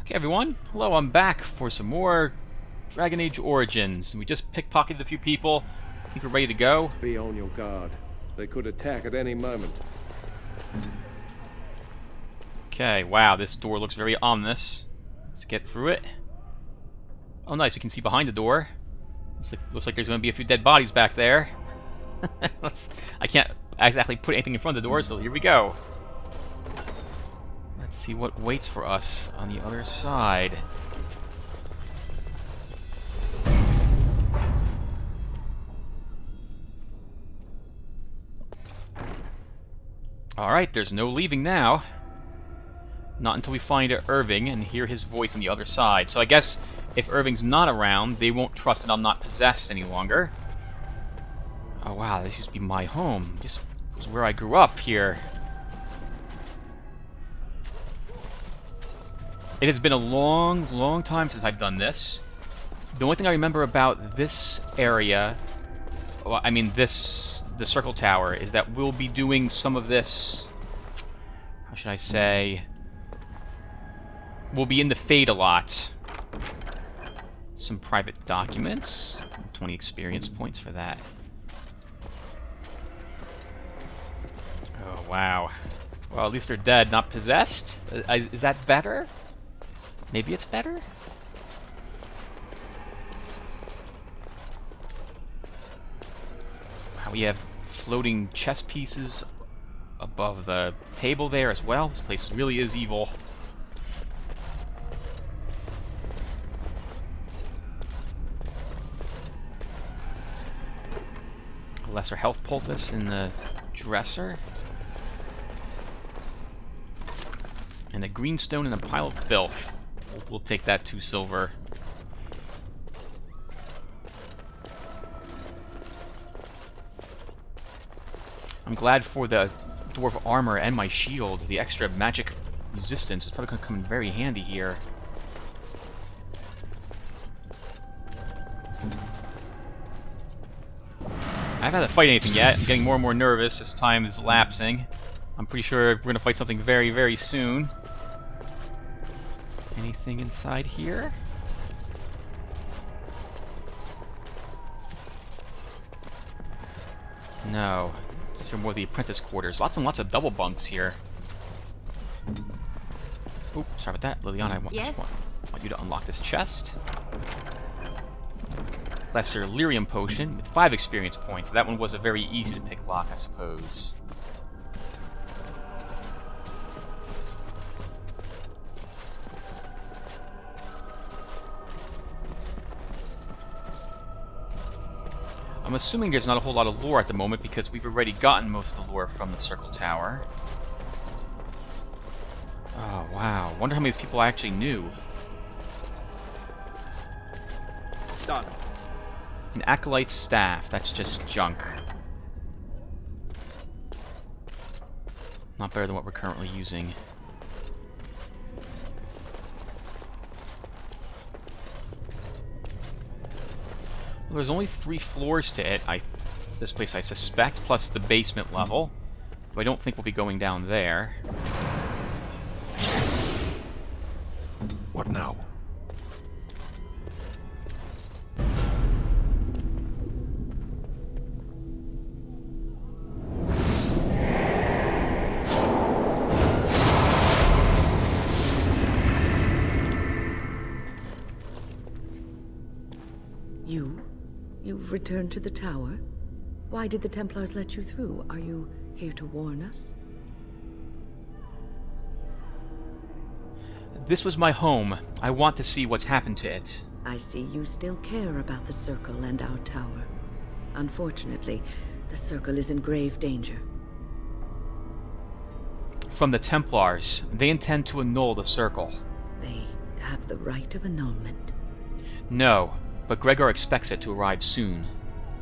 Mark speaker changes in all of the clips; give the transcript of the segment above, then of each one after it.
Speaker 1: Okay, everyone. Hello, I'm back for some more Dragon Age Origins. We just pickpocketed a few people. I think we're ready to go.
Speaker 2: Be on your guard. They could attack at any moment.
Speaker 1: Okay, wow, this door looks very ominous. Let's get through it. Oh, nice, we can see behind the door. Looks like there's going to be a few dead bodies back there. I can't exactly put anything in front of the door, so here we go. Let's see what waits for us on the other side. Alright, there's no leaving now. Not until we find Irving and hear his voice on the other side. So I guess if Irving's not around, they won't trust that I'm not possessed any longer. Oh wow, this used to be my home. This was where I grew up here. It has been a long, long time since I've done this. The only thing I remember about this area, well, I mean the Circle Tower, is that we'll be doing some of this, how should I say, we'll be in the Fade a lot. Some private documents, 20 experience points for that. Oh wow. Well, at least they're dead, not possessed. Is that better? Maybe it's better? Wow, we have floating chess pieces above the table there as well. This place really is evil. A lesser health poultice in the dresser. And a green stone and a pile of filth. We'll take that 2 silver. I'm glad for the dwarf armor and my shield. The extra magic resistance is probably going to come in very handy here. I haven't had to fight anything yet. I'm getting more and more nervous as time is lapsing. I'm pretty sure we're going to fight something very, very soon. Anything inside here? No. These are more the apprentice quarters. Lots and lots of double bunks here. Oop, sorry about that. Liliana, I want you to unlock this chest. Lesser lyrium potion with 5 experience points. That one was a very easy to pick lock, I suppose. I'm assuming there's not a whole lot of lore at the moment because we've already gotten most of the lore from the Circle Tower. Oh, wow. Wonder how many people I actually knew.
Speaker 2: Done.
Speaker 1: An Acolyte's Staff. That's just junk. Not better than what we're currently using. Well, there's only 3 floors to it, this place I suspect, plus the basement level. But I don't think we'll be going down there.
Speaker 3: What now?
Speaker 4: You've returned to the tower? Why did the Templars let you through? Are you here to warn us?
Speaker 1: This was my home. I want to see what's happened to it.
Speaker 4: I see you still care about the Circle and our tower. Unfortunately, the Circle is in grave danger.
Speaker 1: From the Templars. They intend to annul the Circle.
Speaker 4: They have the right of annulment.
Speaker 1: No, but Gregor expects it to arrive soon.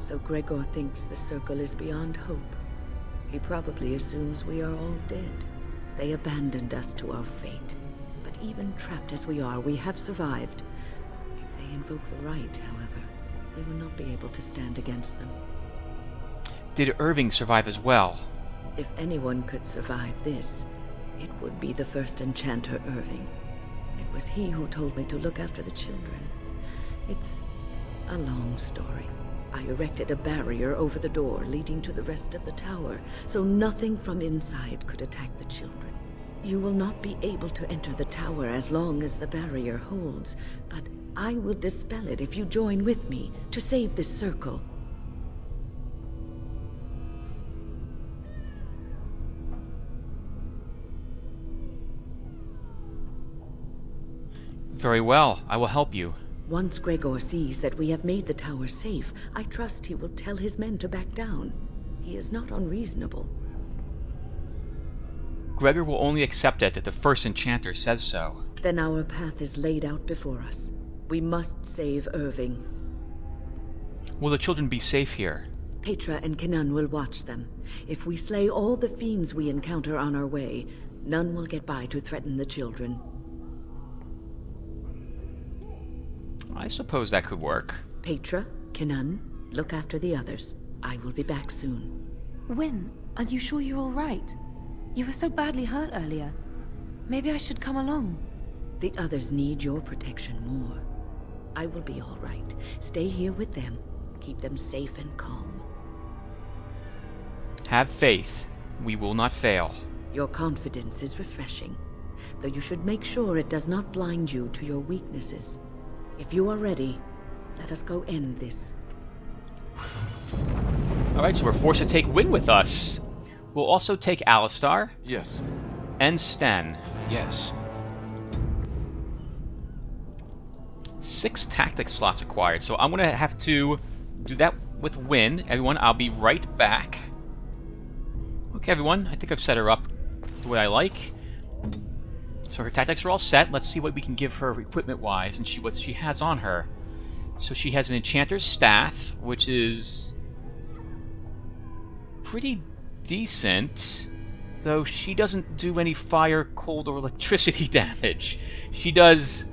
Speaker 4: So Gregor thinks the Circle is beyond hope. He probably assumes we are all dead. They abandoned us to our fate. But even trapped as we are, we have survived. If they invoke the right, however, we will not be able to stand against them.
Speaker 1: Did Irving survive as well?
Speaker 4: If anyone could survive this, it would be the first enchanter Irving. It was was he who told me to look after the children. It's a long story. I erected a barrier over the door leading to the rest of the tower, so nothing from inside could attack the children. You will not be able to enter the tower as long as the barrier holds, but I will dispel it if you join with me to save this circle.
Speaker 1: Very well, I will help you.
Speaker 4: Once Gregor sees that we have made the tower safe, I trust he will tell his men to back down. He is not unreasonable.
Speaker 1: Gregor will only accept it if the first enchanter says so.
Speaker 4: Then our path is laid out before us. We must save Irving.
Speaker 1: Will the children be safe here?
Speaker 4: Petra and Kenan will watch them. If we slay all the fiends we encounter on our way, none will get by to threaten the children.
Speaker 1: I suppose that could work.
Speaker 4: Petra, Kenan, look after the others. I will be back soon.
Speaker 5: Wyn, are you sure you're all right? You were so badly hurt earlier. Maybe I should come along.
Speaker 4: The others need your protection more. I will be all right. Stay here with them. Keep them safe and calm.
Speaker 1: Have faith. We will not fail.
Speaker 4: Your confidence is refreshing, though you should make sure it does not blind you to your weaknesses. If you are ready, let us go end this.
Speaker 1: Alright, so we're forced to take Wyn with us. We'll also take Alistar
Speaker 3: Yes.
Speaker 1: and Sten.
Speaker 3: Yes.
Speaker 1: 6 tactic slots acquired, so I'm going to have to do that with Wyn. Everyone, I'll be right back. Okay, everyone, I think I've set her up the way I like. So her tactics are all set. Let's see what we can give her equipment-wise and what she has on her. So she has an Enchanter's Staff, which is pretty decent, though she doesn't do any fire, cold, or electricity damage. She does...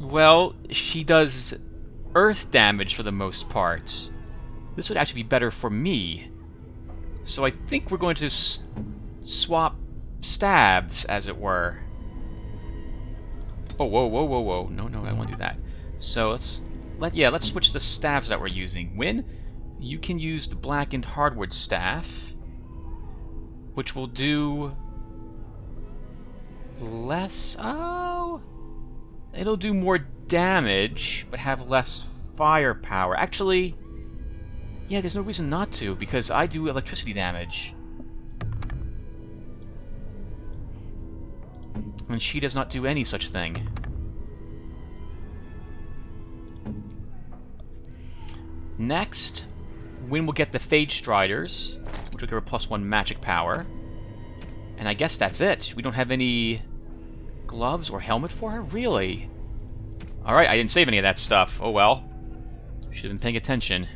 Speaker 1: well, she does earth damage for the most part. This would actually be better for me. So I think we're going to swap stabs, as it were. Oh, whoa, whoa, whoa, whoa. No, no, I don't want to do that. So let's switch the staves that we're using. Wyn, you can use the blackened hardwood staff, which will do less... oh... it'll do more damage, but have less firepower. Actually, yeah, there's no reason not to, because I do electricity damage. And she does not do any such thing. Next, Wyn will get the Phage Striders, which will give her +1 magic power. And I guess that's it. We don't have any gloves or helmet for her? Really? Alright, I didn't save any of that stuff. Oh well. Should have been paying attention.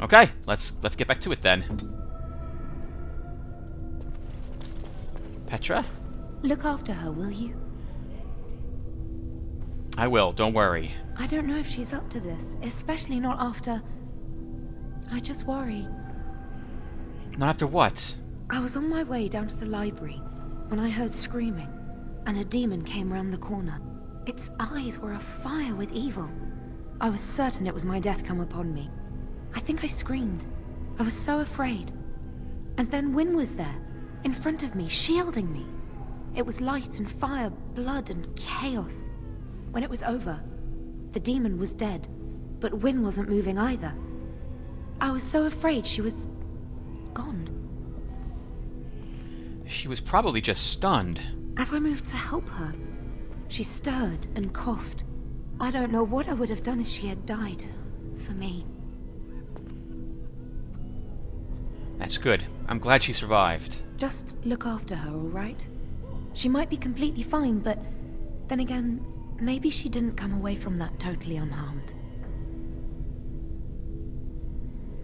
Speaker 1: Okay, let's get back to it then. Petra?
Speaker 5: Look after her, will you?
Speaker 1: I will, don't worry.
Speaker 5: I don't know if she's up to this, especially not after... I just worry.
Speaker 1: Not after what?
Speaker 5: I was on my way down to the library when I heard screaming, and a demon came around the corner. Its eyes were afire with evil. I was certain it was my death come upon me. I think I screamed. I was so afraid. And then Wyn was there, in front of me, shielding me. It was light and fire, blood and chaos. When it was over, the demon was dead, but Wyn wasn't moving either. I was so afraid she was... gone.
Speaker 1: She was probably just stunned.
Speaker 5: As I moved to help her, she stirred and coughed. I don't know what I would have done if she had died. For me.
Speaker 1: That's good. I'm glad she survived.
Speaker 5: Just look after her, all right? She might be completely fine, but then again, maybe she didn't come away from that totally unharmed.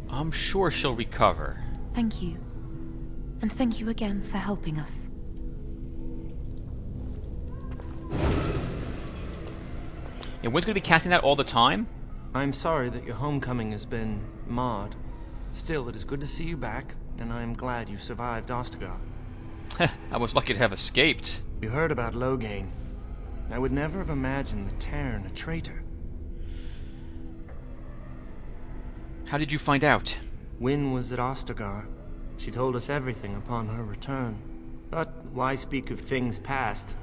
Speaker 1: I'm sure she'll recover.
Speaker 5: Thank you. And thank you again for helping us.
Speaker 1: And Wyn's gonna be casting that all the time?
Speaker 6: I'm sorry that your homecoming has been marred. Still, it is good to see you back, and I am glad you survived Ostagar.
Speaker 1: I was lucky to have escaped.
Speaker 6: You heard about Loghain. I would never have imagined the Terran a traitor.
Speaker 1: How did you find out?
Speaker 6: Wynne was at Ostagar. She told us everything upon her return. But why speak of things past?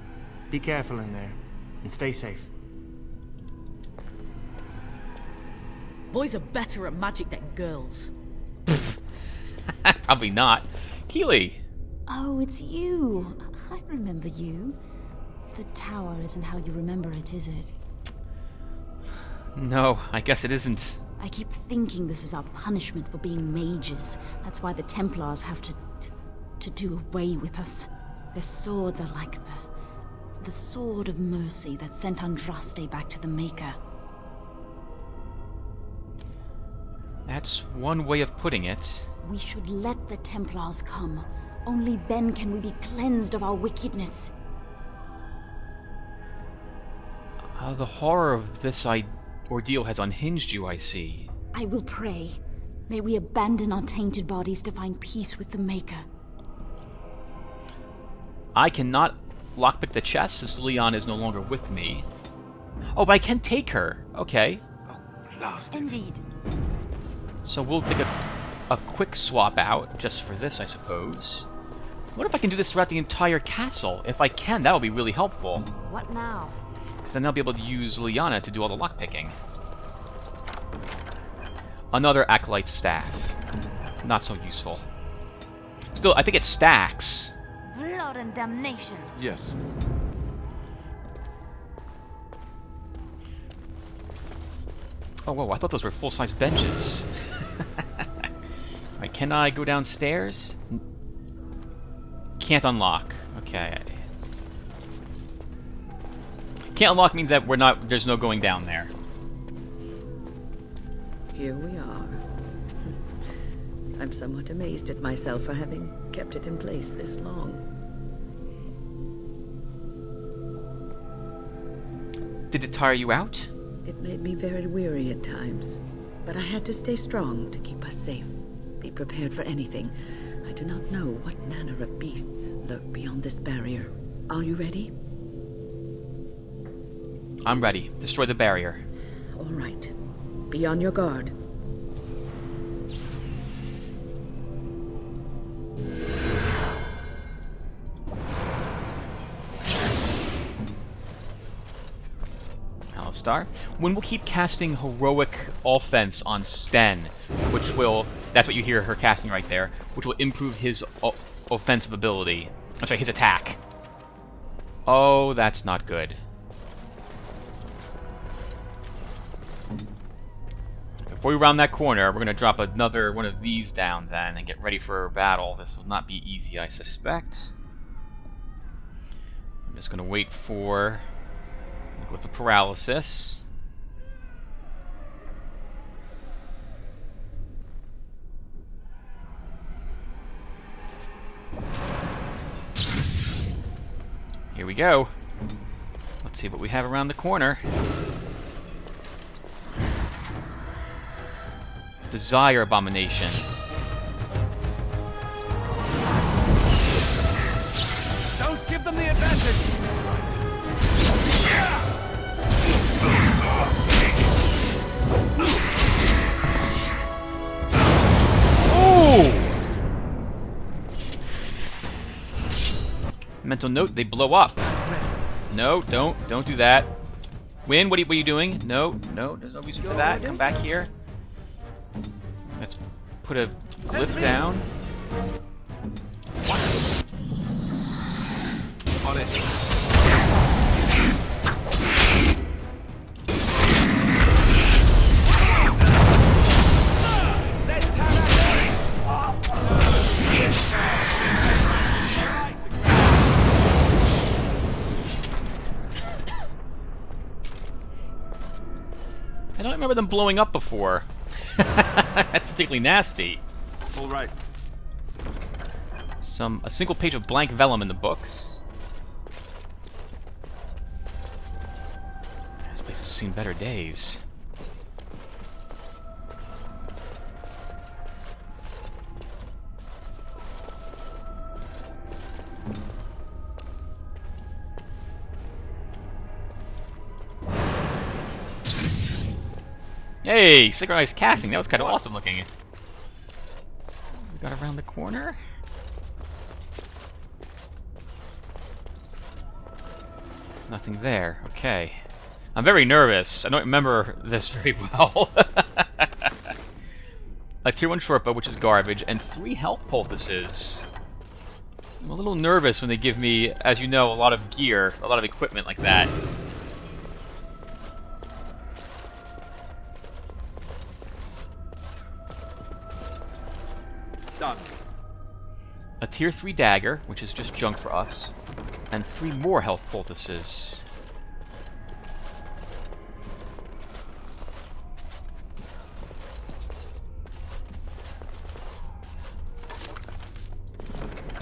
Speaker 6: Be careful in there, and stay safe.
Speaker 7: Boys are better at magic than girls.
Speaker 1: Probably not. Keely!
Speaker 8: Oh, it's you. I remember you. The tower isn't how you remember it, is it?
Speaker 1: No, I guess it isn't.
Speaker 8: I keep thinking this is our punishment for being mages. That's why the Templars have to do away with us. Their swords are like the sword of mercy that sent Andraste back to the Maker.
Speaker 1: That's one way of putting it.
Speaker 8: We should let the Templars come. Only then can we be cleansed of our wickedness.
Speaker 1: The horror of this ordeal has unhinged you, I see.
Speaker 8: I will pray. May we abandon our tainted bodies to find peace with the Maker.
Speaker 1: I cannot lockpick the chest since Leon is no longer with me. Oh, but I can take her. Okay.
Speaker 8: Indeed.
Speaker 1: So we'll take a quick swap out, just for this, I suppose. What if I can do this throughout the entire castle? If I can, that would be really helpful.
Speaker 5: What now?
Speaker 1: Because then I'll be able to use Liana to do all the lockpicking. Another Acolyte Staff. Not so useful. Still, I think it stacks.
Speaker 5: Blood and damnation.
Speaker 3: Yes.
Speaker 1: Oh, whoa, I thought those were full-size benches. Right, can I go downstairs? Can't unlock. Okay. Can't unlock means that there's no going down there.
Speaker 4: Here we are. I'm somewhat amazed at myself for having kept it in place this long.
Speaker 1: Did it tire you out?
Speaker 4: It made me very weary at times, but I had to stay strong to keep us safe. Be prepared for anything. I do not know what manner of beasts lurk beyond this barrier. Are you ready?
Speaker 1: I'm ready. Destroy the barrier.
Speaker 4: All right. Be on your guard.
Speaker 1: Alistar. When we'll keep casting heroic offense on Sten, which will, that's what you hear her casting right there, which will improve his offensive ability. I'm sorry, his attack. Oh, that's not good. Before we round that corner, we're going to drop another one of these down then and get ready for battle. This will not be easy, I suspect. I'm just going to wait for the Glyph of Paralysis. Here we go. Let's see what we have around the corner. Desire Abomination.
Speaker 2: Don't give them the advantage!
Speaker 1: Oh! Mental note, they blow up. No, don't do that. Win, what are you doing? No, there's no reason for that. Come back here. Let's put a glyph down.
Speaker 3: On it.
Speaker 2: Let's have
Speaker 1: I don't remember them blowing up before. That's particularly nasty.
Speaker 2: All right.
Speaker 1: A single page of blank vellum in the books. This place has seen better days. Hey, synchronized casting. That was kind of awesome looking. We got around the corner. Nothing there. Okay. I'm very nervous. I don't remember this very well. A tier 1 shortbow, which is garbage, and 3 health poultices. I'm a little nervous when they give me, as you know, a lot of gear, a lot of equipment like that.
Speaker 2: Done.
Speaker 1: A tier 3 dagger, which is just junk for us, and 3 more health poultices.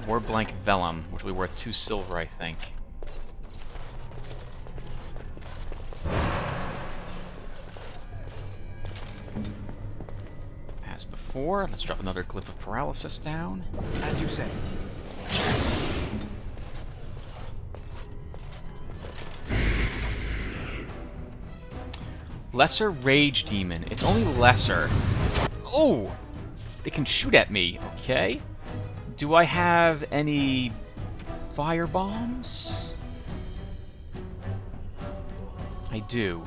Speaker 1: War blank vellum, which will be worth 2 silver, I think. As before, let's drop another glyph of paralysis down.
Speaker 2: As you say.
Speaker 1: Lesser Rage Demon. It's only lesser. Oh! They can shoot at me. Okay. Do I have any fire bombs? I do.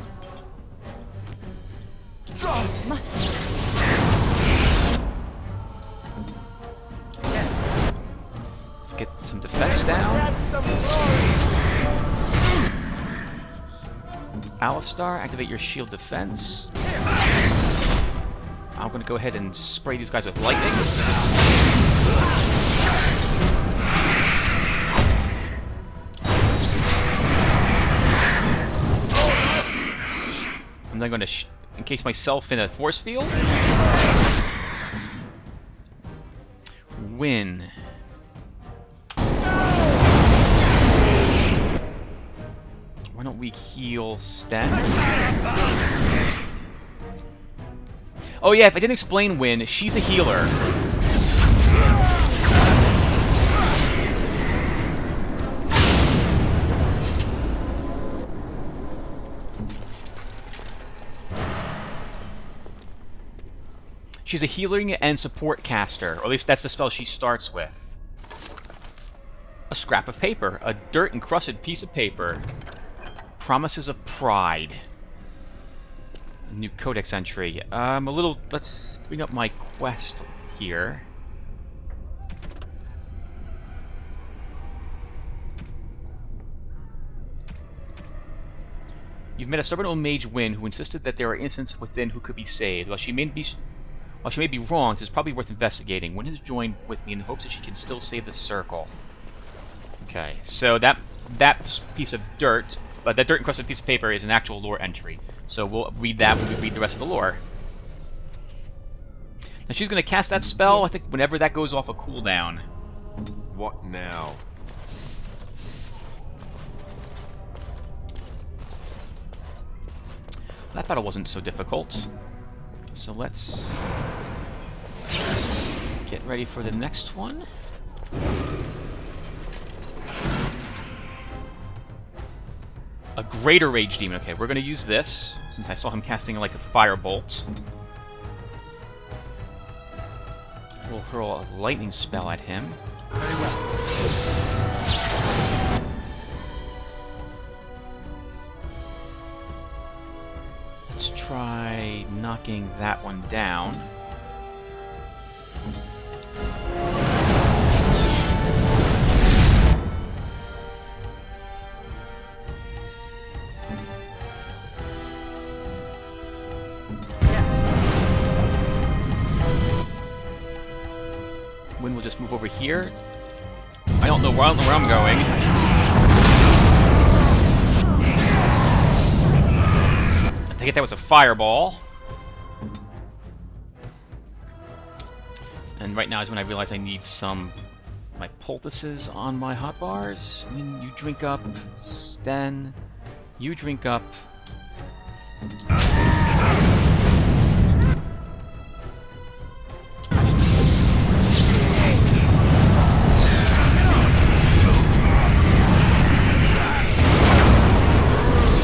Speaker 1: Let's get some defense down. Alistar, activate your shield defense. I'm gonna go ahead and spray these guys with lightning. I'm then gonna encase myself in a force field. Win. Why don't we heal Sten? Oh yeah, if I didn't explain Win, she's a healer. She's a healing and support caster, or at least that's the spell she starts with. A scrap of paper, a dirt-encrusted piece of paper. Promises of Pride. A new codex entry. Let's bring up my quest here. You've met a stubborn old mage Wynn who insisted that there are innocents within who could be saved. While she may be wrong, it is probably worth investigating. Wynn has joined with me in the hopes that she can still save the circle. Okay, so that piece of dirt, that dirt-encrusted piece of paper is an actual lore entry. So we'll read that when we read the rest of the lore. Now she's going to cast that spell, I think, whenever that goes off a cooldown.
Speaker 3: What now?
Speaker 1: That battle wasn't so difficult. So let's get ready for the next one. A greater rage demon. Okay, we're gonna use this since I saw him casting like a firebolt. We'll hurl a lightning spell at him.
Speaker 2: Very well.
Speaker 1: Let's try knocking that one down. Wynn will just move over here. I don't know where I'm going. I think that was a fireball. And right now is when I realize I need some my poultices on my hotbars. When you drink up, Sten, you drink up.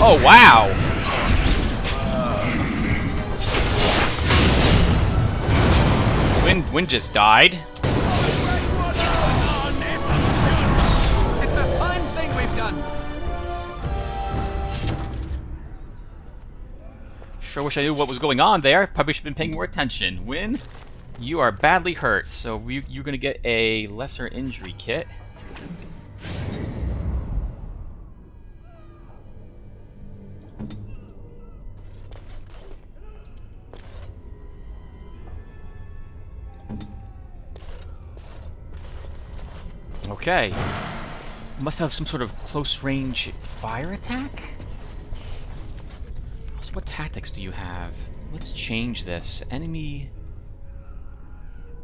Speaker 1: Oh wow! Wynn just died.
Speaker 2: It's a fine thing we've done.
Speaker 1: Sure wish I knew what was going on there. Probably should have been paying more attention. Wynn, you are badly hurt, so you're going to get a lesser injury kit. Okay. Must have some sort of close-range fire attack? So what tactics do you have? Let's change this. Enemy...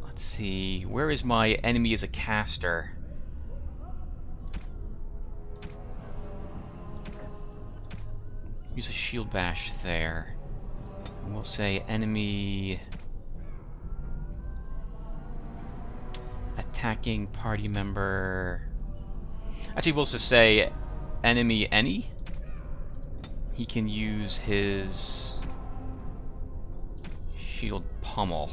Speaker 1: Let's see. Where is my enemy as a caster? Use a shield bash there. And we'll say enemy... attacking party member... Actually, we'll just say enemy any. He can use his shield pummel.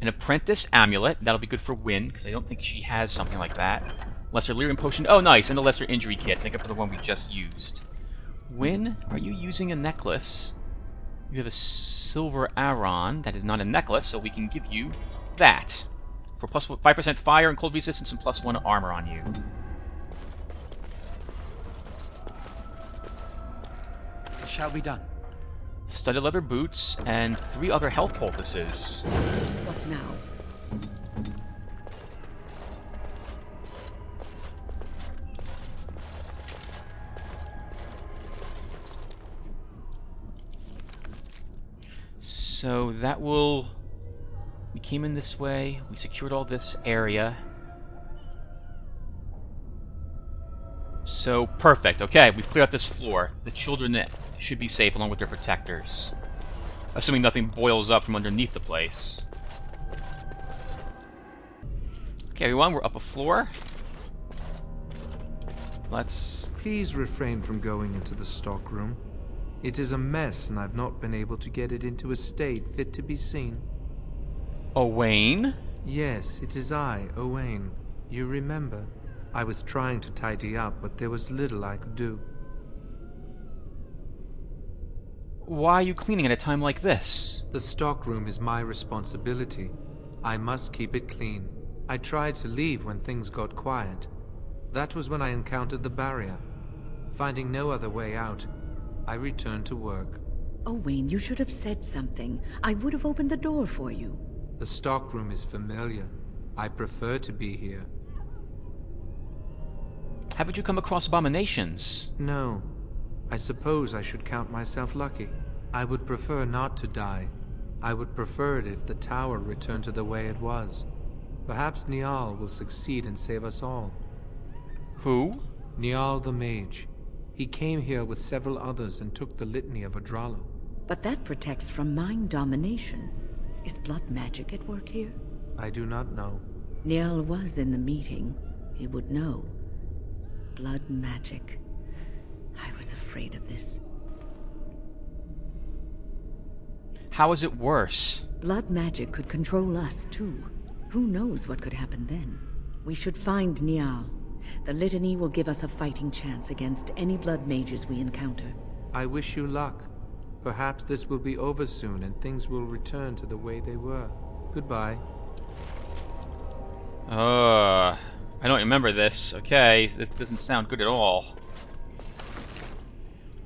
Speaker 1: An apprentice amulet. That'll be good for Wynn, because I don't think she has something like that. Lesser lyrium potion. Oh, nice. And a lesser injury kit. Make up for the one we just used. Wynn, are you using a necklace? You have a silver aron. That is not a necklace, so we can give you that. For plus 5% fire and cold resistance and plus 1 armor on you.
Speaker 2: It shall be done.
Speaker 1: Studded leather boots and 3 other health poultices.
Speaker 4: What now?
Speaker 1: So that will... We came in this way, we secured all this area. So, perfect. Okay, we've cleared out this floor. The children should be safe along with their protectors. Assuming nothing boils up from underneath the place. Okay, everyone, we're up a floor. Let's...
Speaker 9: Please refrain from going into the stockroom. It is a mess, and I've not been able to get it into a state fit to be seen.
Speaker 1: Owain?
Speaker 9: Yes, it is I, Owain. You remember? I was trying to tidy up, but there was little I could do.
Speaker 1: Why are you cleaning at a time like this?
Speaker 9: The stockroom is my responsibility. I must keep it clean. I tried to leave when things got quiet. That was when I encountered the barrier. Finding no other way out, I returned to work.
Speaker 4: Oh, Wayne, you should have said something. I would have opened the door for you.
Speaker 9: The stockroom is familiar. I prefer to be here.
Speaker 1: Haven't you come across abominations?
Speaker 9: No. I suppose I should count myself lucky. I would prefer not to die. I would prefer it if the tower returned to the way it was. Perhaps Niall will succeed and save us all.
Speaker 1: Who?
Speaker 9: Niall the mage. He came here with several others and took the litany of Adralo.
Speaker 4: But that protects from mind domination. Is blood magic at work here?
Speaker 9: I do not know.
Speaker 4: Niall was in the meeting. He would know. Blood magic. I was afraid of this.
Speaker 1: How is it worse?
Speaker 4: Blood magic could control us, too. Who knows what could happen then? We should find Niall. The litany will give us a fighting chance against any blood mages we encounter.
Speaker 9: I wish you luck. Perhaps this will be over soon and things will return to the way they were. Goodbye.
Speaker 1: I don't remember this. Okay, this doesn't sound good at all.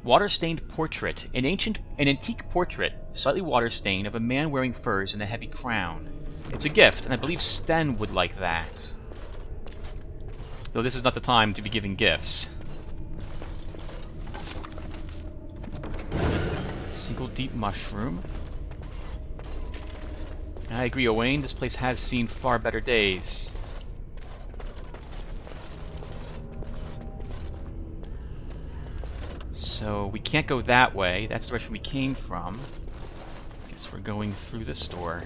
Speaker 1: Water-stained portrait. An antique portrait, slightly water-stained, of a man wearing furs and a heavy crown. It's a gift, and I believe Sten would like that. Though this is not the time to be giving gifts. Single deep mushroom. I agree, Owain. This place has seen far better days. So we can't go that way. That's the direction we came from. Guess we're going through this door.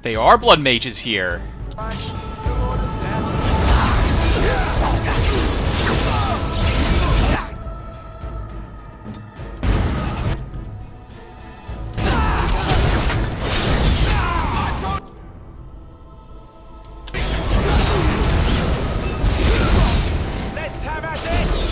Speaker 1: They are blood mages here.
Speaker 2: Let's have at it!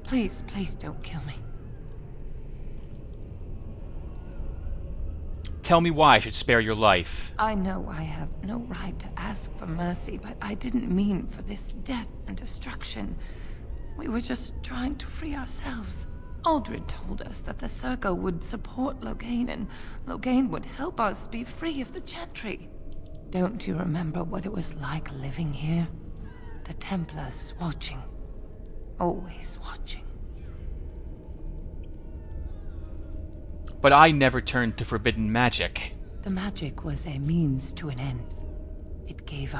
Speaker 10: Please, please don't kill me.
Speaker 1: Tell me why I should spare your life.
Speaker 10: I know I have no right to ask for mercy, but I didn't mean for this death and destruction. We were just trying to free ourselves. Aldred told us that the Circle would support Logain, and Logain would help us be free of the Chantry. Don't you remember what it was like living here? The Templars watching. Always watching.
Speaker 1: But I never turned to forbidden magic.
Speaker 10: The magic was a means to an end. It gave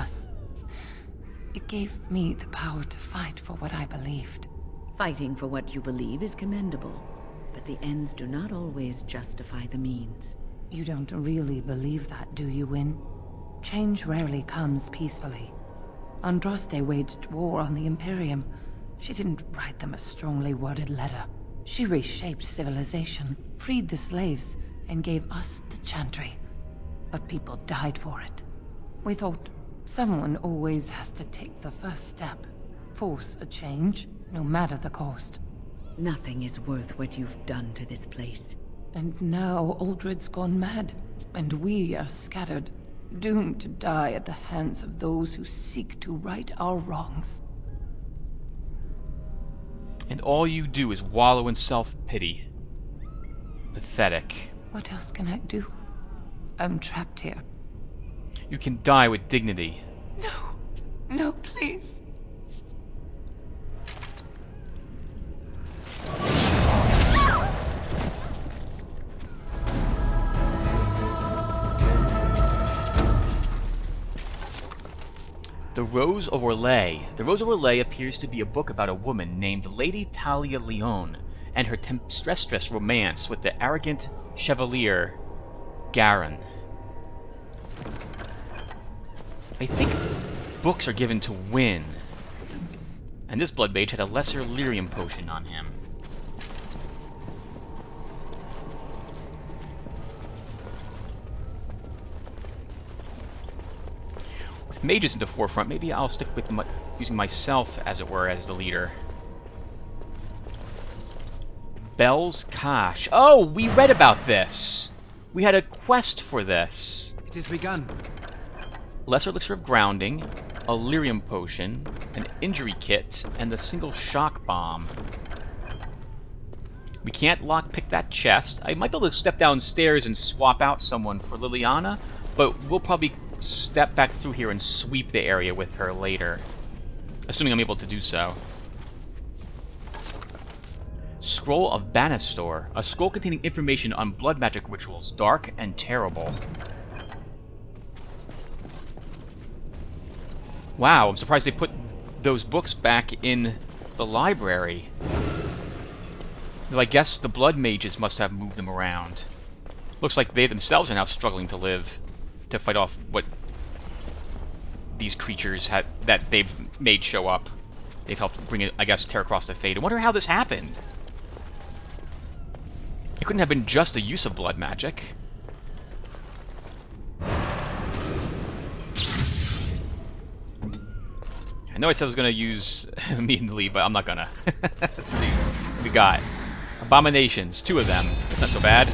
Speaker 10: me the power to fight for what I believed.
Speaker 4: Fighting for what you believe is commendable, but the ends do not always justify the means.
Speaker 10: You don't really believe that, do you, Wynne? Change rarely comes peacefully. Andraste waged war on the Imperium. She didn't write them a strongly worded letter. She reshaped civilization, freed the slaves, and gave us the Chantry. But people died for it. We thought someone always has to take the first step, force a change, no matter the cost.
Speaker 4: Nothing is worth what you've done to this place.
Speaker 10: And now Aldred's gone mad, and we are scattered, doomed to die at the hands of those who seek to right our wrongs.
Speaker 1: And all you do is wallow in self-pity. Pathetic.
Speaker 10: What else can I do? I'm trapped here.
Speaker 1: You can die with dignity.
Speaker 10: No. No, please.
Speaker 1: The Rose of Orlais. The Rose of Orlais appears to be a book about a woman named Lady Talia Leon and her tempestuous romance with the arrogant Chevalier Garin. I think books are given to win, and this blood mage had a lesser lyrium potion on him. With mages in the forefront, maybe I'll stick with using myself, as it were, as the leader. Bell's Cache. Oh, we read about this! We had a quest for this.
Speaker 2: It has begun.
Speaker 1: Lesser Elixir of Grounding, a lyrium potion, an injury kit, and a single shock bomb. We can't lockpick that chest. I might be able to step downstairs and swap out someone for Liliana, but we'll probably step back through here and sweep the area with her later. Assuming I'm able to do so. Scroll of Banastor. A scroll containing information on blood magic rituals, dark and terrible. Wow, I'm surprised they put those books back in the library. Though I guess the blood mages must have moved them around. Looks like they themselves are now struggling to live, to fight off what these creatures had that they've made show up. They've helped bring it, I guess, tear across the fate. I wonder how this happened. It couldn't have been just a use of blood magic. I know I said I was going to use immediately, but I'm not gonna. Let's see. We got abominations, 2 of them. That's not so bad.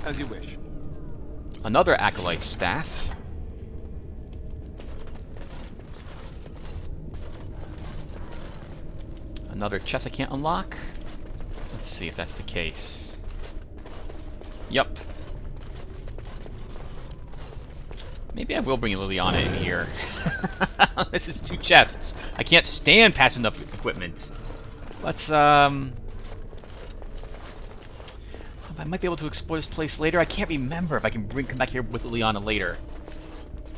Speaker 2: As you wish.
Speaker 1: Another acolyte staff. Another chest I can't unlock. Let's see if that's the case. Yup. Maybe I will bring Liliana in here. This is 2 chests. I can't stand passing up equipment. Let's, I might be able to explore this place later. I can't remember if I can come back here with Liliana later.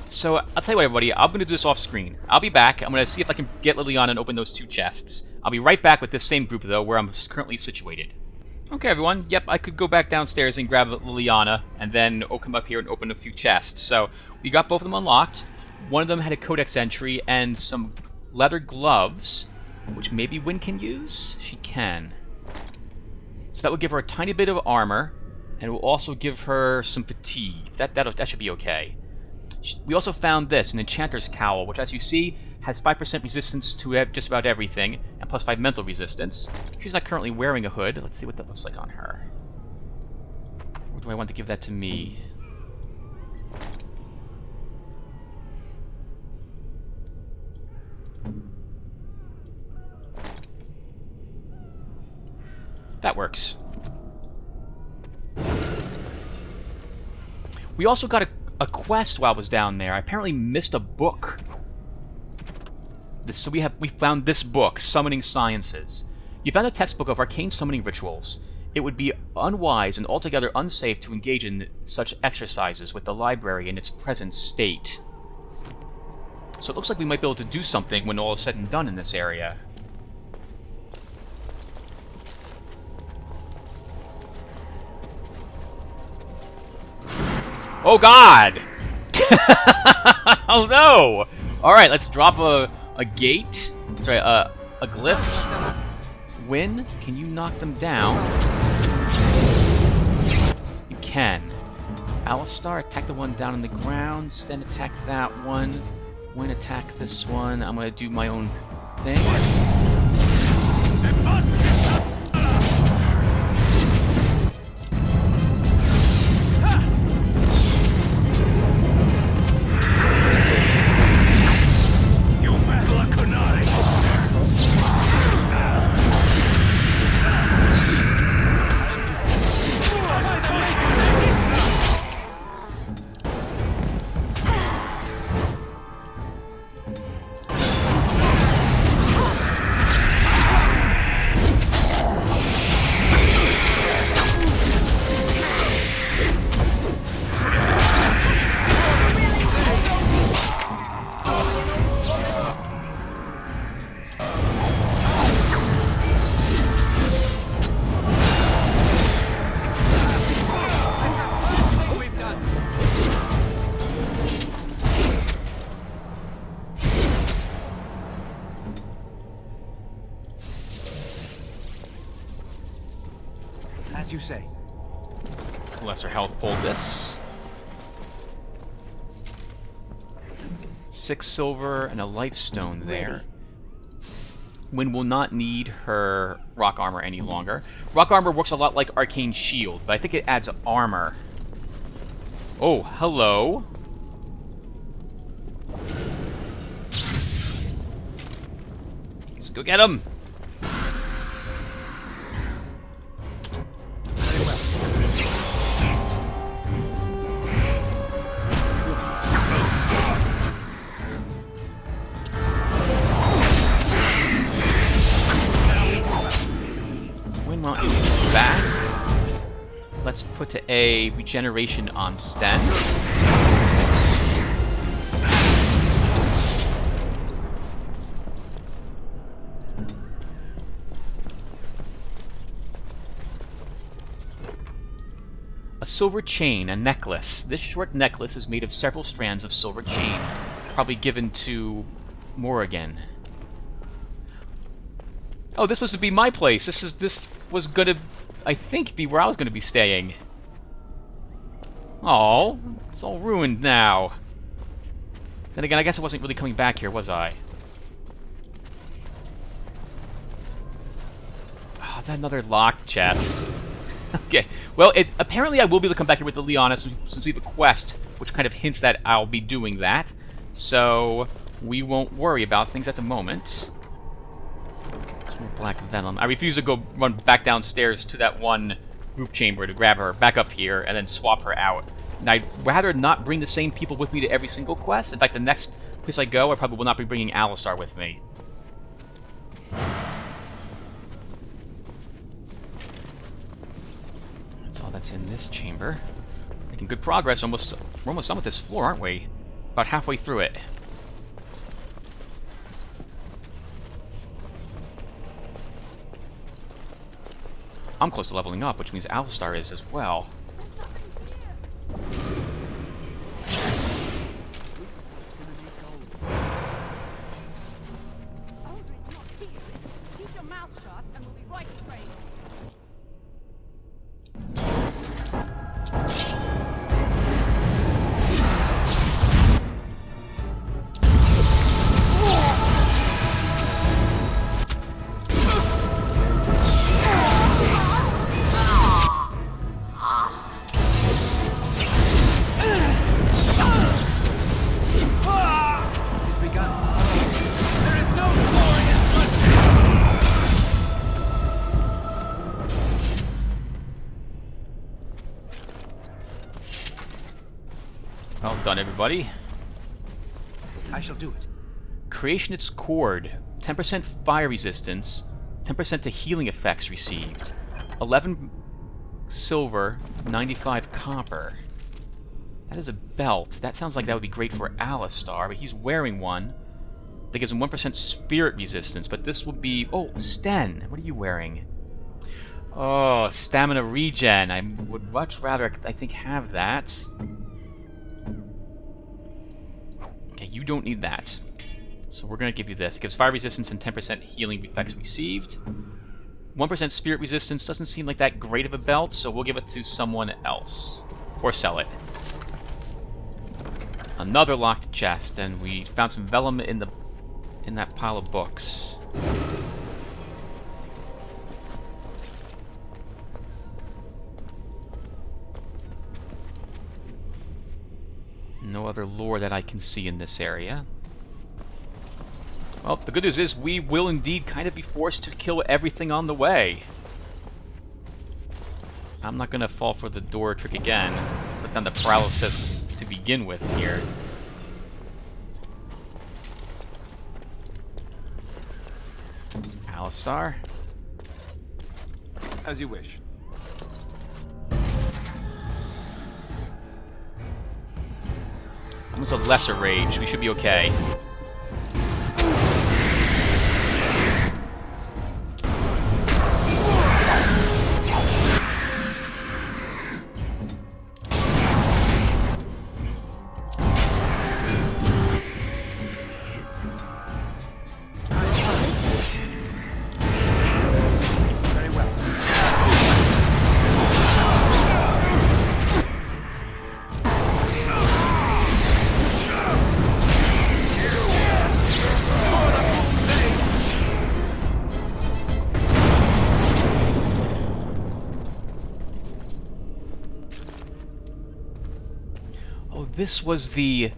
Speaker 1: So, I'll tell you what, everybody. I'm going to do this off screen. I'll be back. I'm going to see if I can get Liliana and open those 2 chests. I'll be right back with this same group, though, where I'm currently situated. Okay, everyone. Yep, I could go back downstairs and grab Liliana, and then come up here and open a few chests. So, we got both of them unlocked. One of them had a codex entry and some leather gloves, which maybe Wynn can use? She can. So that would give her a tiny bit of armor, and it will also give her some fatigue. That should be okay. We also found this, an Enchanter's Cowl, which, as you see, has 5% resistance to just about everything, and plus 5 mental resistance. She's not currently wearing a hood. Let's see what that looks like on her. Or do I want to give that to me? That works. We also got a quest while I was down there. I apparently missed a book. So we found this book, Summoning Sciences. You found a textbook of arcane summoning rituals. It would be unwise and altogether unsafe to engage in such exercises with the library in its present state. So it looks like we might be able to do something when all is said and done in this area. Oh god! Oh no! Alright, let's drop a gate. Sorry, a glyph. Wynn, can you knock them down? You can. Alistar, attack the one down on the ground. Sten, attack that one. Wynn, attack this one. I'm gonna do my own thing.
Speaker 2: As you say.
Speaker 1: Lesser health pulled this. 6 silver and a life stone there. Wynn will not need her rock armor any longer. Rock armor works a lot like arcane shield, but I think it adds armor. Oh, hello. Let's go get him. Let's put a regeneration on Sten. A silver chain, a necklace. This short necklace is made of several strands of silver chain, probably given to Morrigan. Oh, this was to be my place. This was gonna, I think, be where I was gonna be staying. Oh, it's all ruined now. Then again, I guess I wasn't really coming back here, was I? Oh, that another locked chest. Okay, well, apparently I will be able to come back here with Liliana since we have a quest, which kind of hints that I'll be doing that. So we won't worry about things at the moment. Black Venom. I refuse to go run back downstairs to that one group chamber to grab her back up here and then swap her out. And I'd rather not bring the same people with me to every single quest. In fact, the next place I go, I probably will not be bringing Alistar with me. That's all that's in this chamber. Making good progress. We're almost done with this floor, aren't we? About halfway through it. I'm close to leveling up, which means Alistar is as well. Well done, everybody.
Speaker 2: I shall do it.
Speaker 1: Creationist's Cord. 10% fire resistance. 10% to healing effects received. 11 silver, 95 copper. That is a belt. That sounds like that would be great for Alistar, but he's wearing one. That gives him 1% spirit resistance, but this will be... Oh, Sten! What are you wearing? Oh, stamina regen. I would much rather, I think, have that. Okay, you don't need that. So we're going to give you this. It gives fire resistance and 10% healing effects received. 1% spirit resistance doesn't seem like that great of a belt, so we'll give it to someone else. Or sell it. Another locked chest, and we found some vellum in that pile of books. No other lore that I can see in this area. Well, the good news is we will indeed kind of be forced to kill everything on the way. I'm not going to fall for the door trick again. Let's put down the paralysis to begin with here. Alistar?
Speaker 3: As you wish.
Speaker 1: Almost a lesser rage. We should be okay. This was the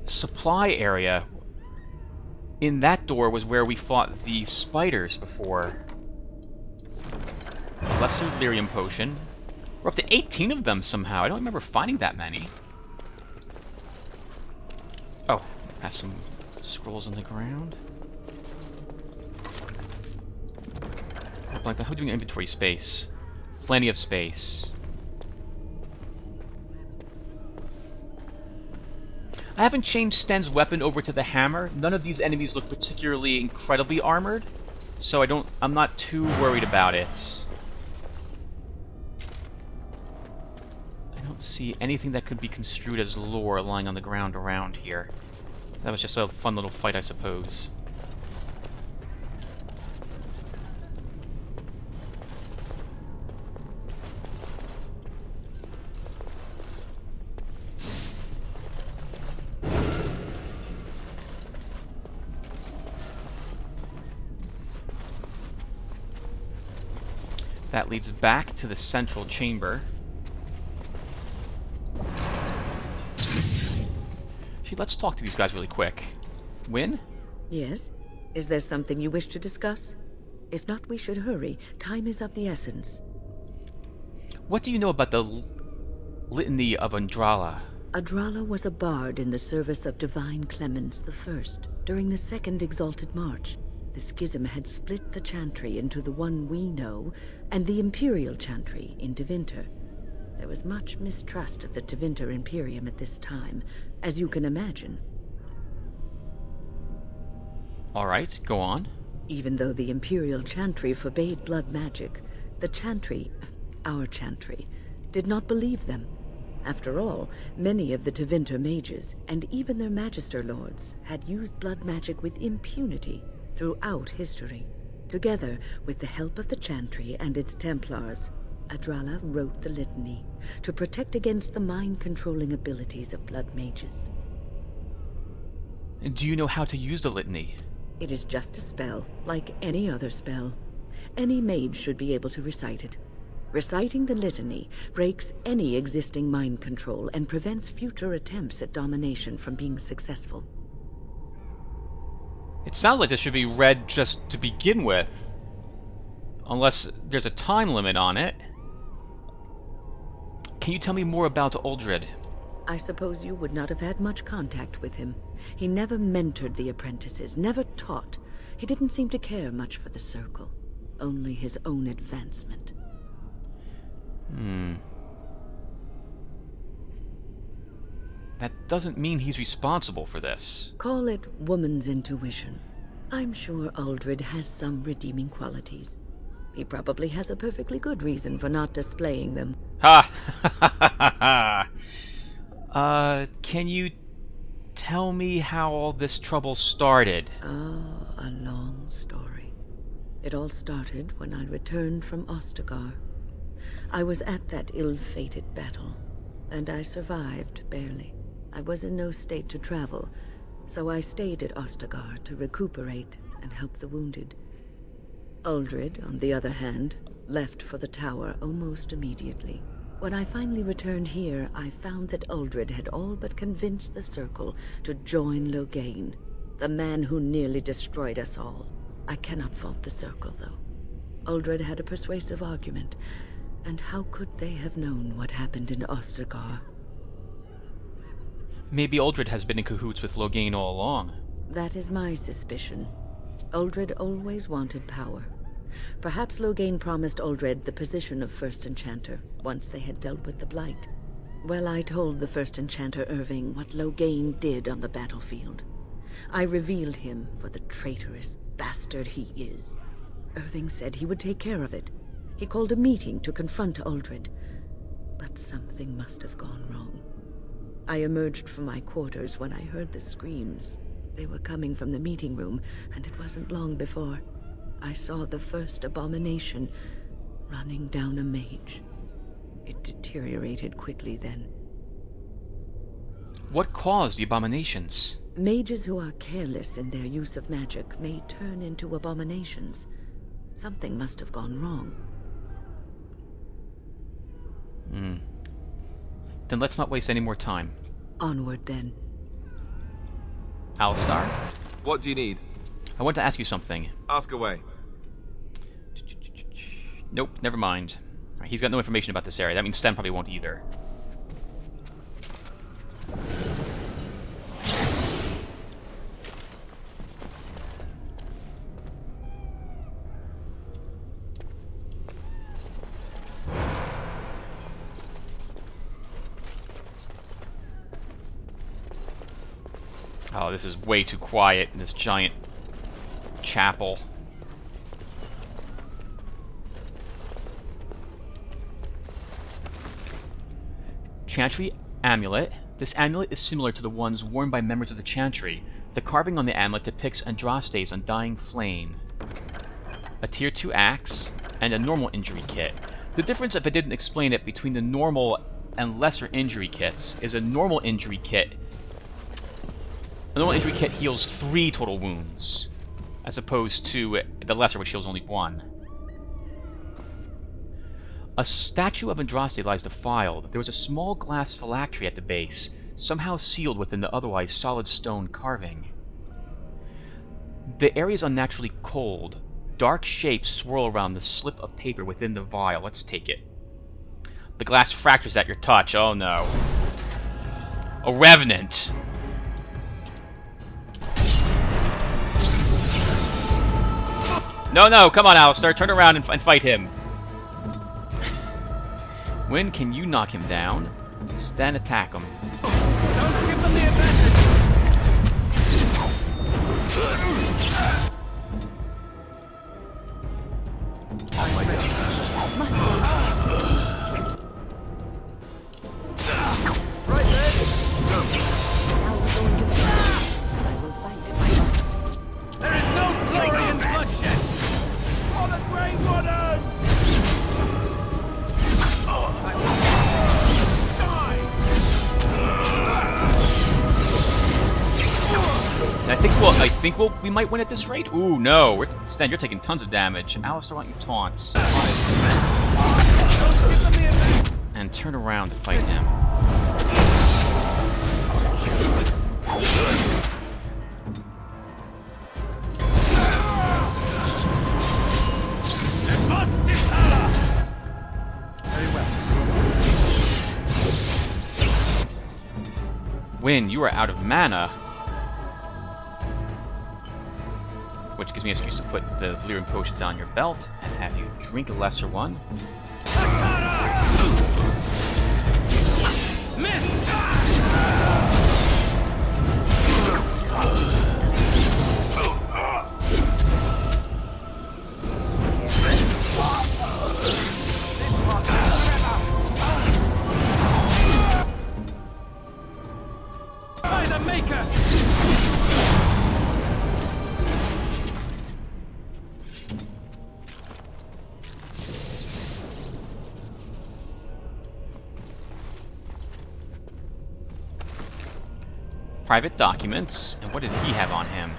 Speaker 1: supply area. In that door was where we fought the spiders before. A lesser lyrium potion. We're up to 18 of them somehow. I don't remember finding that many. Oh, has some scrolls on the ground. Like that. How do we do inventory space? Plenty of space. I haven't changed Sten's weapon over to the hammer. None of these enemies look particularly incredibly armored, so I'm not too worried about it. I don't see anything that could be construed as lore lying on the ground around here. That was just a fun little fight, I suppose. That leads back to the central chamber. Actually, let's talk to these guys really quick. Win?
Speaker 4: Yes? Is there something you wish to discuss? If not, we should hurry. Time is of the essence.
Speaker 1: What do you know about the Litany of Andrala.
Speaker 4: Adrala was a bard in the service of Divine Clemens I. During the Second Exalted March. The schism had split the chantry into the one we know and the Imperial chantry in Tevinter. There was much mistrust of the Tevinter Imperium at this time, as you can imagine.
Speaker 1: Alright, go on.
Speaker 4: Even though the Imperial chantry forbade blood magic, the chantry, our chantry, did not believe them. After all, many of the Tevinter mages, and even their magister lords, had used blood magic with impunity throughout history. Together, with the help of the chantry and its Templars, Adrala wrote the litany to protect against the mind-controlling abilities of blood mages.
Speaker 1: Do you know how to use the litany?
Speaker 4: It is just a spell, like any other spell. Any mage should be able to recite it. Reciting the litany breaks any existing mind control and prevents future attempts at domination from being successful.
Speaker 1: It sounds like this should be read just to begin with. Unless there's a time limit on it. Can you tell me more about Uldred?
Speaker 4: I suppose you would not have had much contact with him. He never mentored the apprentices, never taught. He didn't seem to care much for the Circle. Only his own advancement.
Speaker 1: That doesn't mean he's responsible for this.
Speaker 4: Call it woman's intuition. I'm sure Uldred has some redeeming qualities. He probably has a perfectly good reason for not displaying them.
Speaker 1: Ha! Can you tell me how all this trouble started?
Speaker 4: Ah, a long story. It all started when I returned from Ostagar. I was at that ill-fated battle, and I survived, barely. I was in no state to travel, so I stayed at Ostagar to recuperate and help the wounded. Uldred, on the other hand, left for the tower almost immediately. When I finally returned here, I found that Uldred had all but convinced the Circle to join Logain, the man who nearly destroyed us all. I cannot fault the Circle, though. Uldred had a persuasive argument, and how could they have known what happened in Ostagar?
Speaker 1: Maybe Uldred has been in cahoots with Logain all along.
Speaker 4: That is my suspicion. Uldred always wanted power. Perhaps Logain promised Uldred the position of First Enchanter, once they had dealt with the Blight. Well, I told the First Enchanter Irving what Logain did on the battlefield. I revealed him for the traitorous bastard he is. Irving said he would take care of it. He called a meeting to confront Uldred. But something must have gone wrong. I emerged from my quarters when I heard the screams. They were coming from the meeting room, and it wasn't long before I saw the first abomination running down a mage. It deteriorated quickly then.
Speaker 1: What caused the abominations?
Speaker 4: Mages who are careless in their use of magic may turn into abominations. Something must have gone wrong.
Speaker 1: Then let's not waste any more time.
Speaker 4: Onward, then.
Speaker 1: Alistar,
Speaker 3: What do you need?
Speaker 1: I want to ask you something.
Speaker 3: Ask away.
Speaker 1: Nope, never mind. Alright, he's got no information about this area. That means Sten probably won't either. Oh, this is way too quiet in this giant chapel. Chantry Amulet. This amulet is similar to the ones worn by members of the Chantry. The carving on the amulet depicts Andraste's undying flame. A tier 2 axe, and a normal injury kit. The difference, if I didn't explain it, between the normal and lesser injury kits is a normal injury kit heals 3 total wounds, as opposed to the lesser, which heals only 1. A statue of Andraste lies defiled. There was a small glass phylactery at the base, somehow sealed within the otherwise solid stone carving. The area is unnaturally cold. Dark shapes swirl around the slip of paper within the vial. Let's take it. The glass fractures at your touch. Oh no. A revenant. No, no, come on, Alistair. Turn around and fight him. When can you knock him down? Sten, attack him.
Speaker 2: Don't give them the advantage! Right there!
Speaker 4: Now we're going to the but I will fight if I must.
Speaker 2: There is no glory in bloodshed! For the Grey Warden!
Speaker 1: I think we might win at this rate. Ooh, no. Sten, you're taking tons of damage. Alistair, why don't you taunt? And turn around to fight him. Win, you are out of mana. Which gives me an excuse to put the Lyrium potions on your belt and have you drink a lesser one.
Speaker 2: By the Maker!
Speaker 1: Private documents, and what did he have on him?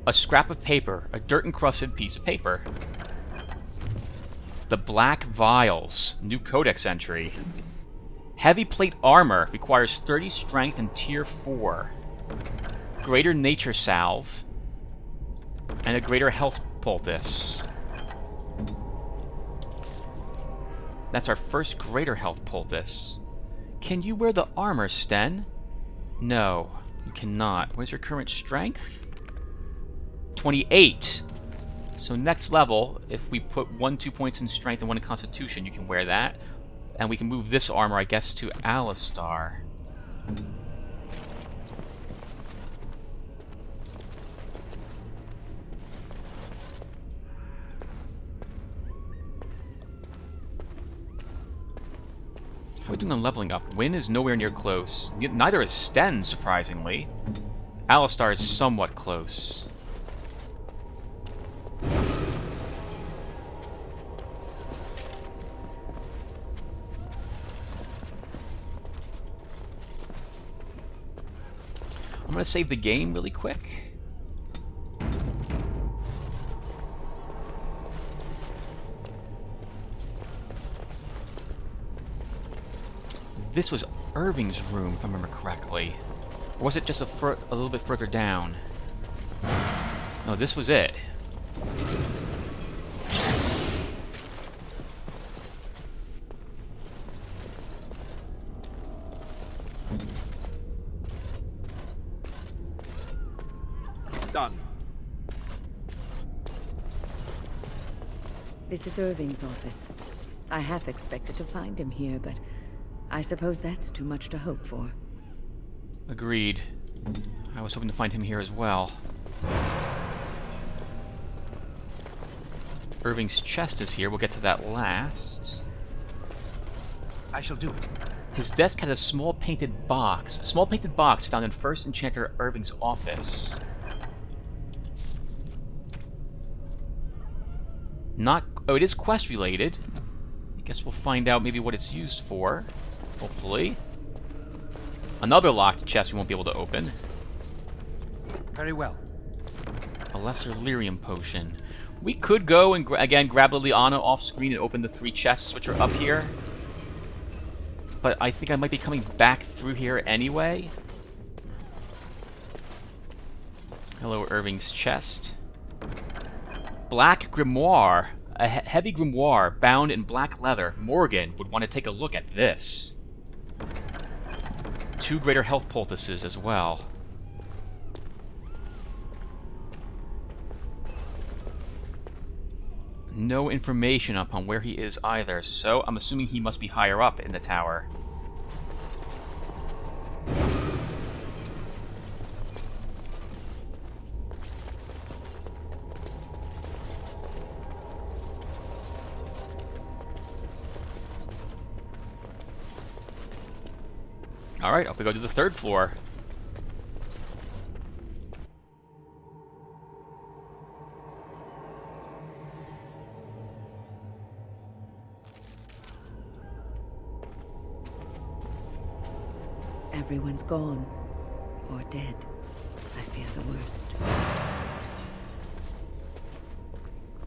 Speaker 1: A scrap of paper, a dirt-encrusted piece of paper. The Black Vials, new codex entry. Heavy plate armor, requires 30 strength and tier 4. Greater nature salve, and a greater health poultice. That's our first greater health poultice. Can you wear the armor, Sten? No, you cannot. What is your current strength? 28. So next level, if we put 2 points in strength and 1 in constitution, you can wear that. And we can move this armor, I guess, to Alistair. How are we doing on leveling up? Win is nowhere near close. Neither is Sten, surprisingly. Alistair is somewhat close. I'm going to save the game really quick. This was Irving's room, if I remember correctly. Or was it just a little bit further down? No, this was it.
Speaker 2: Done.
Speaker 4: This is Irving's office. I half expected to find him here, but I suppose that's too much to hope for.
Speaker 1: Agreed. I was hoping to find him here as well. Irving's chest is here. We'll get to that last.
Speaker 2: I shall do it.
Speaker 1: His desk had a small painted box. A small painted box found in First Enchanter Irving's office. Not... Oh, it is quest related. I guess we'll find out maybe what it's used for. Hopefully. Another locked chest we won't be able to open.
Speaker 2: Very well.
Speaker 1: A lesser lyrium potion. We could go and again grab Liliana off screen and open the 3 chests which are up here. But I think I might be coming back through here anyway. Hello, Irving's chest. Black Grimoire. a heavy grimoire bound in black leather. Morgan would want to take a look at this. 2 greater health poultices as well. No information upon where he is either, so I'm assuming he must be higher up in the tower. Alright, up we go to the 3rd floor.
Speaker 4: Everyone's gone. Or dead. I fear the worst.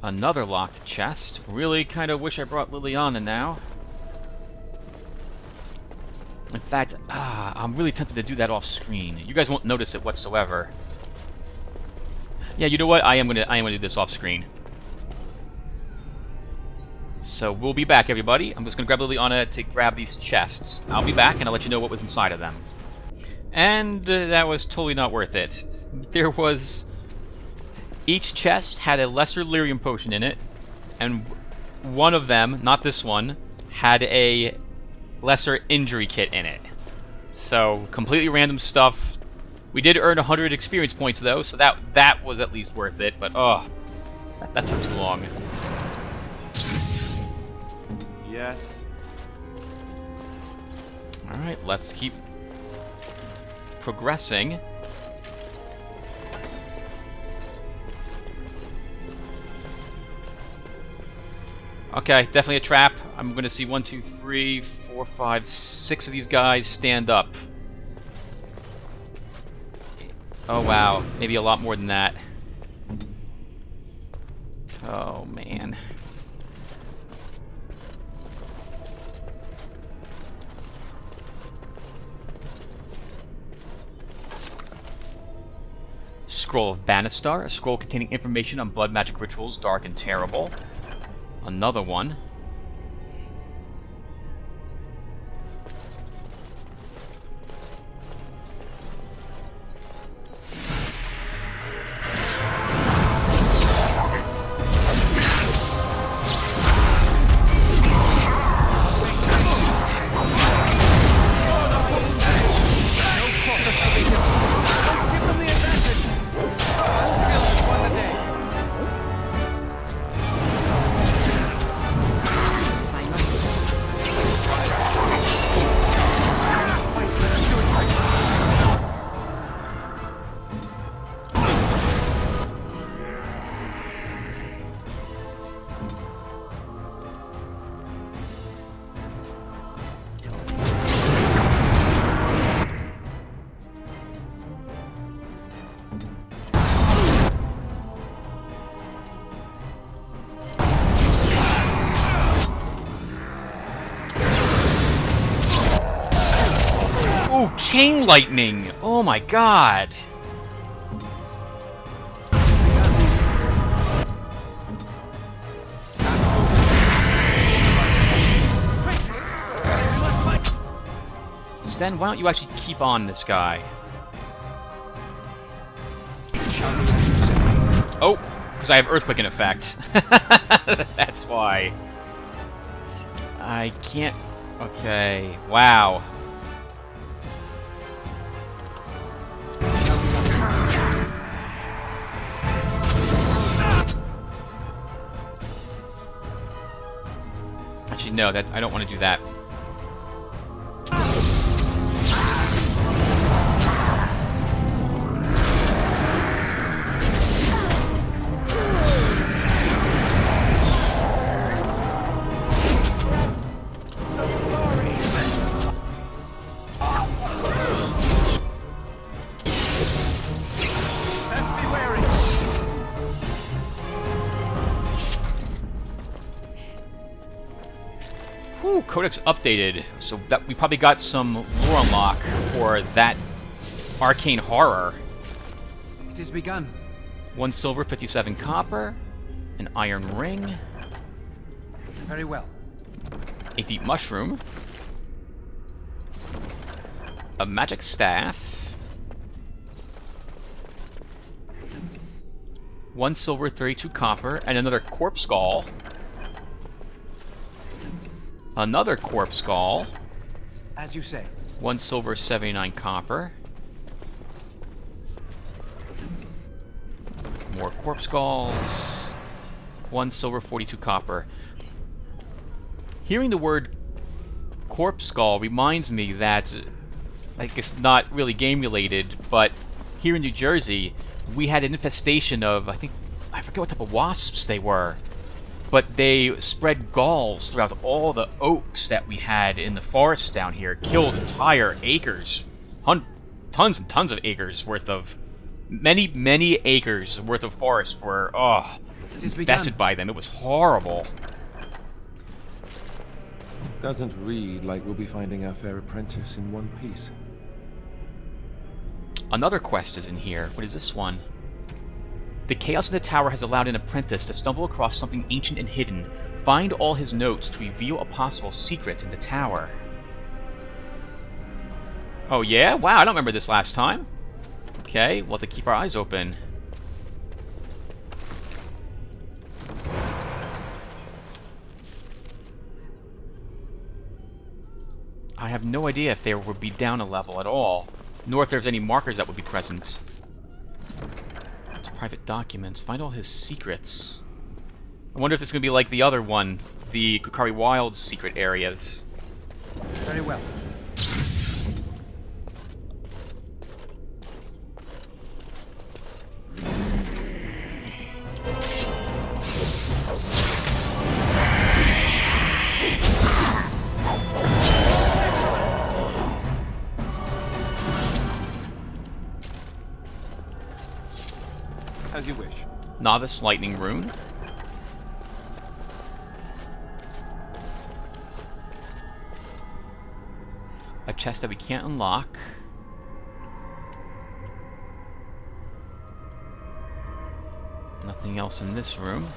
Speaker 1: Another locked chest. Really kind of wish I brought Liliana now. In fact, I'm really tempted to do that off screen. You guys won't notice it whatsoever. Yeah, you know what? I am gonna do this off screen. So we'll be back, everybody. I'm just gonna grab Liliana to grab these chests. I'll be back and I'll let you know what was inside of them. And that was totally not worth it. There was... Each chest had a lesser lyrium potion in it, and one of them, not this one, had a lesser injury kit in it. So, completely random stuff. We did earn 100 experience points though, so that was at least worth it, but that took too long.
Speaker 3: Yes.
Speaker 1: Alright, let's keep progressing. Okay, definitely a trap. I'm gonna see 1, 2, 3, 4, 5, 6 of these guys stand up. Oh wow, maybe a lot more than that. Oh man. Scroll of Bannistar, a scroll containing information on blood magic rituals, dark and terrible. Another one. Oh, chain lightning! Oh my god! Sten, why don't you actually keep on this guy? Oh, because I have earthquake in effect. That's why. I can't... Okay, wow. Actually, no, I don't want to do that. Whew, Codex updated, so that we probably got some lore unlock for that arcane horror.
Speaker 2: It has begun.
Speaker 1: 1 silver, 57 copper, an iron ring.
Speaker 2: Very well.
Speaker 1: A deep mushroom. A magic staff. 1 silver, 32 copper, and another corpse skull. Another corpse skull.
Speaker 2: As you say.
Speaker 1: 1 silver, 79 copper. More corpse skulls. 1 silver, 42 copper. Hearing the word corpse skull reminds me that, I guess not really game related, but here in New Jersey, we had an infestation of, I forget what type of wasps they were, but they spread galls throughout all the oaks that we had in the forest down here, killed entire acres, tons and tons of acres worth of, many acres worth of forest were, infested by them. It was horrible.
Speaker 11: Doesn't read like we'll be finding our fair apprentice in one piece.
Speaker 1: Another quest is in here. What is this one? The chaos in the tower has allowed an apprentice to stumble across something ancient and hidden. Find all his notes to reveal a possible secret in the tower. Oh yeah? Wow, I don't remember this last time. Okay, we'll have to keep our eyes open. I have no idea if there would be down a level at all, nor if there's any markers that would be present. It's private documents. Find all his secrets. I wonder if this is going to be like the other one, the Kukari Wilds secret areas.
Speaker 2: Very well.
Speaker 3: As you wish.
Speaker 1: Novice Lightning Rune. A chest that we can't unlock. Nothing else in this room.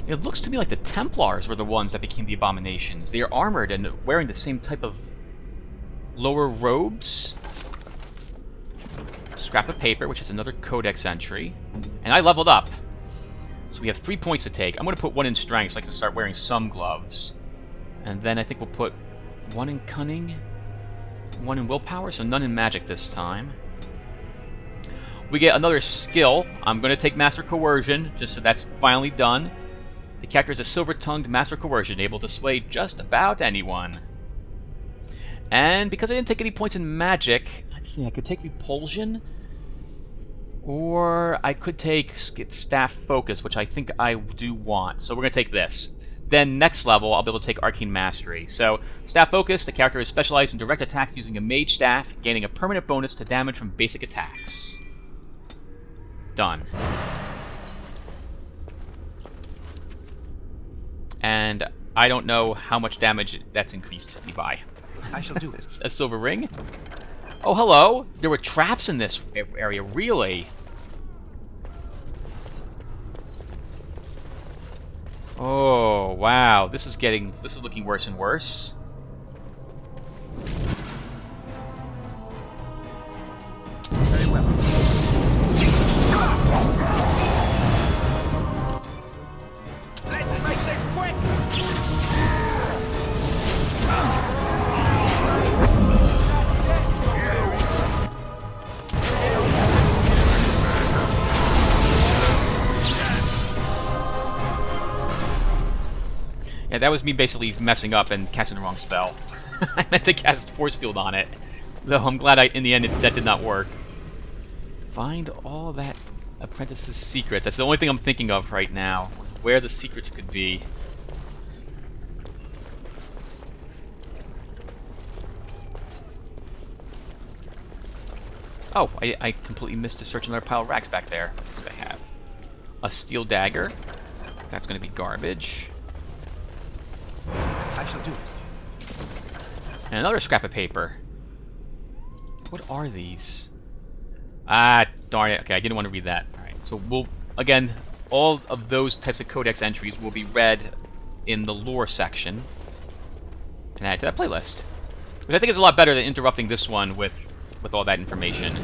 Speaker 1: It looks to me like the Templars were the ones that became the abominations. They are armored and wearing the same type of lower robes. Scrap of paper, which is another codex entry. And I leveled up. So we have 3 points to take. I'm going to put 1 in strength so I can start wearing some gloves. And then I think we'll put 1 in cunning, 1 in willpower, so none in magic this time. We get another skill. I'm going to take Master Coercion, just so that's finally done. The character is a silver-tongued Master Coercion, able to sway just about anyone. And because I didn't take any points in magic, let's see, I could take Repulsion, or I could take Staff Focus, which I think I do want. So we're going to take this. Then next level, I'll be able to take Arcane Mastery. So, Staff Focus, the character is specialized in direct attacks using a mage staff, gaining a permanent bonus to damage from basic attacks. Done. And I don't know how much damage that's increased me by.
Speaker 2: I shall do it.
Speaker 1: A silver ring? Oh, hello! There were traps in this area, really? Oh, wow. This is looking worse and worse.
Speaker 3: Very well.
Speaker 2: Let's make this quick!
Speaker 1: Yeah, that was me basically messing up and casting the wrong spell. I meant to cast Force Field on it. Though I'm glad in the end that did not work. Find all that apprentice's secrets. That's the only thing I'm thinking of right now. Where the secrets could be. Oh, I completely missed to search another pile of rags back there. What's this guy have? A steel dagger. That's going to be garbage.
Speaker 3: I shall do it.
Speaker 1: And another scrap of paper. What are these? Ah, darn it. Okay, I didn't want to read that. Alright, so we'll, again, all of those types of codex entries will be read in the lore section and add to that playlist. Which I think is a lot better than interrupting this one with all that information.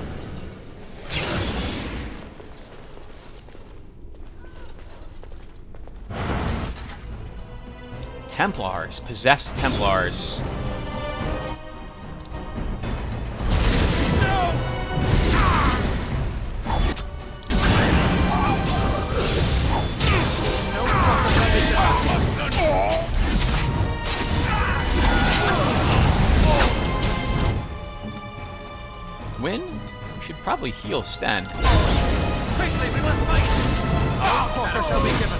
Speaker 1: Templars. Possessed Templars. Win? We should probably heal Sten.
Speaker 2: Quickly, we must fight!
Speaker 3: Our quarter shall be given.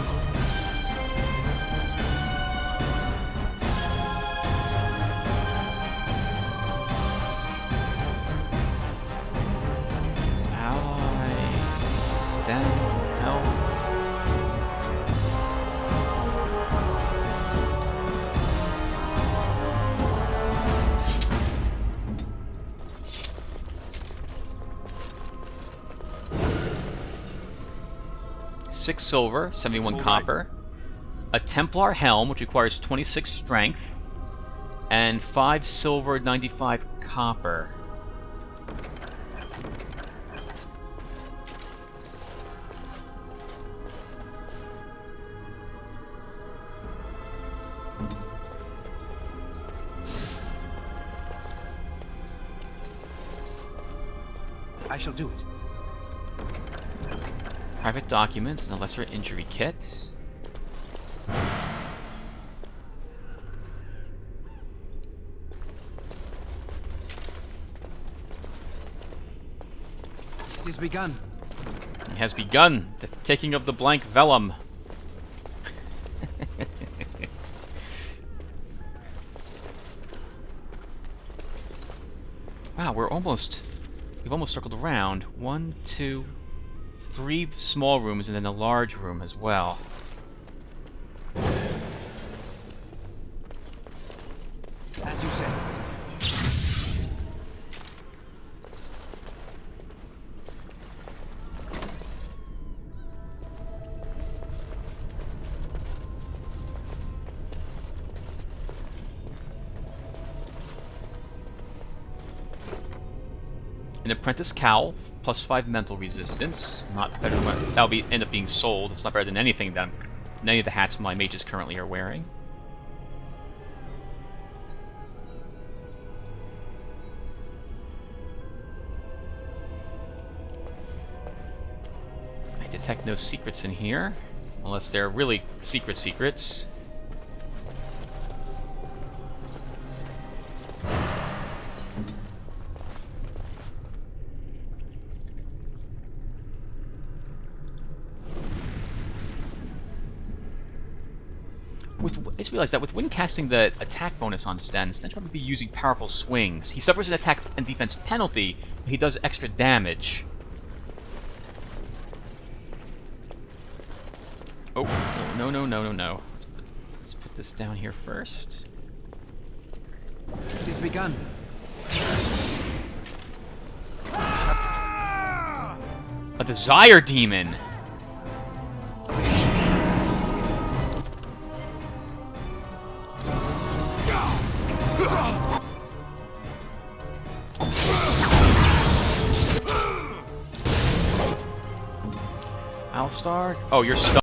Speaker 1: Ally. Sten. Help. Six silver, 71 copper, a Templar helm, which requires 26 strength, and 5 silver, 95 copper.
Speaker 3: I shall do it.
Speaker 1: Private documents and a lesser injury kit.
Speaker 3: It is begun.
Speaker 1: It has begun. The taking of the blank vellum. Wow, we've almost circled around. 1, 2, 3 small rooms and then a large room as well.
Speaker 3: As you say.
Speaker 1: An apprentice cowl, plus 5 mental resistance. Not better than what that'll end up being sold. It's not better than anything that any of the hats my mages currently are wearing. I detect no secrets in here, unless they're really secrets. I just realized that with Wind casting the attack bonus on Sten's probably be using powerful swings. He suffers an attack and defense penalty, but he does extra damage. Oh, no. Let's put this down here first.
Speaker 3: It is begun.
Speaker 1: A Desire Demon! Alstar? Oh, you're stuck.